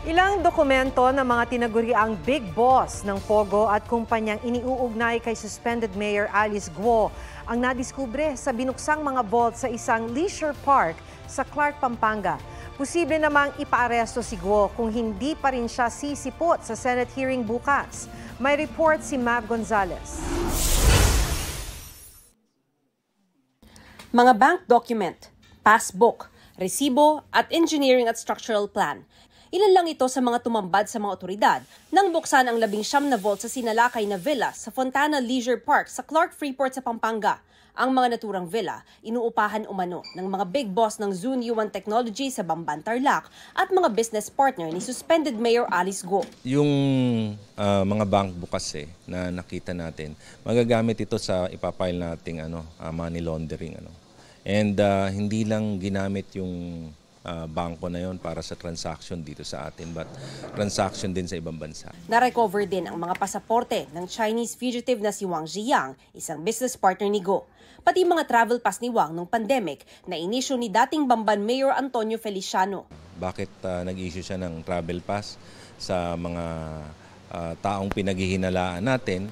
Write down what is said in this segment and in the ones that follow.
Ilang dokumento ng mga tinaguriang big boss ng Pogo at kumpanyang iniuugnay kay suspended Mayor Alice Guo ang nadiskubre sa binuksang mga vault sa isang leisure park sa Clark, Pampanga. Posible namang ipaaresto si Guo kung hindi pa rin siya sisipot sa Senate hearing bukas. May report si Mav Gonzalez. Mga bank document, passbook, resibo at engineering at structural plan. Ilan lang ito sa mga tumambad sa mga otoridad nang buksan ang 19 na vault sa sinalakay na villa sa Fontana Leisure Park sa Clark Freeport sa Pampanga. Ang mga naturang villa, inuupahan umano ng mga big boss ng Zune Yuan Technology sa Bamban, Tarlac at mga business partner ni suspended Mayor Alice Guo. Yung mga bank bukas na nakita natin, magagamit ito sa ipapile nating money laundering. And hindi lang ginamit yung bangko na yon para sa transaction dito sa atin, but transaction din sa ibang bansa. Na-recover din ang mga pasaporte ng Chinese fugitive na si Wang Ziyang, isang business partner ni Guo. Pati mga travel pass ni Wang nung pandemic na inisyu ni dating Bamban Mayor Antonio Feliciano. Bakit nag-issue siya ng travel pass sa mga taong pinaghihinalaan natin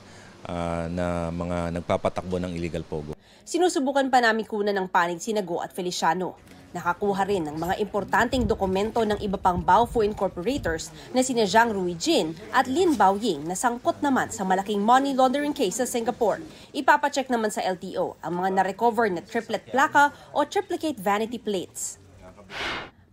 na mga nagpapatakbo ng illegal pogo? Sinusubukan pa namin kunan ng panig sina Guo at Feliciano. Nakakuha rin ng mga importanteng dokumento ng iba pang Baofu incorporators na sina Zhang Ruijin at Lin Baoying na sangkot naman sa malaking money laundering case sa Singapore. Ipapacheck naman sa LTO ang mga na-recover na triplet plaka o triplicate vanity plates.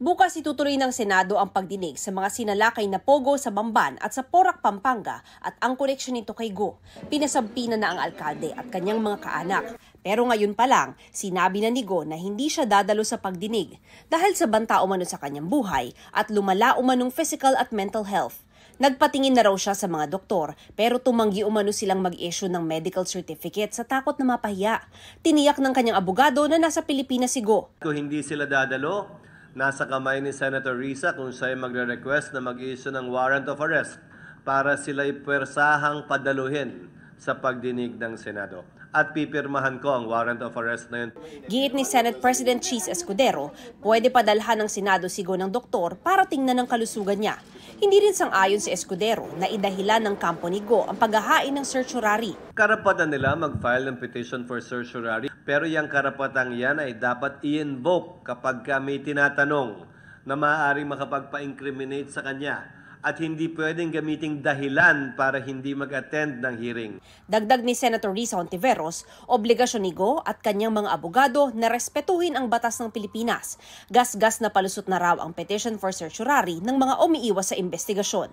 Bukas itutuloy ng Senado ang pagdinig sa mga sinalakay na pogo sa Bamban at sa Porac, Pampanga at ang koneksyon nito kay Guo. Pinasampina na ang alkalde at kanyang mga kaanak. Pero ngayon pa lang, sinabi na ni Guo na hindi siya dadalo sa pagdinig dahil sa banta umano sa kanyang buhay at lumala umanong physical at mental health. Nagpatingin na raw siya sa mga doktor pero tumanggi umano silang mag-issue ng medical certificate sa takot na mapahiya. Tiniyak ng kanyang abogado na nasa Pilipinas si Guo. Kung hindi sila dadalo, nasa kamay ni Senator Risa kung siya magre-request na mag-issue ng warrant of arrest para sila'y pwersahang padaluhin sa pagdinig ng Senado. At pipirmahan ko ang warrant of arrest na yun. Giit ni Senate President Cheese Escudero, pwede padalhan ng Senado si Guo ng doktor para tingnan ang kalusugan niya. Hindi rin sang-ayon si Escudero na idahilan ng kampo ni Guo ang paghahain ng certiorari. Karapatan nila mag-file ng petition for certiorari, pero yung karapatang yan ay dapat i-invoke kapag may tinatanong na maaaring makapagpa-incriminate sa kanya. At hindi pwedeng gamiting dahilan para hindi mag-attend ng hearing. Dagdag ni Senator Risa Hontiveros, obligasyon ni Guo at kanyang mga abogado na respetuhin ang batas ng Pilipinas. Gas-gas na palusot na raw ang petition for certiorari ng mga umiiwas sa investigasyon.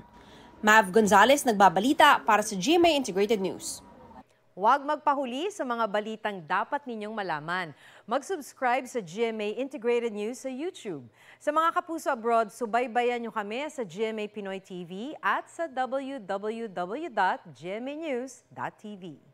Mav Gonzalez, nagbabalita para sa GMA Integrated News. Huwag magpahuli sa mga balitang dapat ninyong malaman. Mag-subscribe sa GMA Integrated News sa YouTube. Sa mga kapuso abroad, subaybayan nyo kami sa GMA Pinoy TV at sa www.gmanews.tv.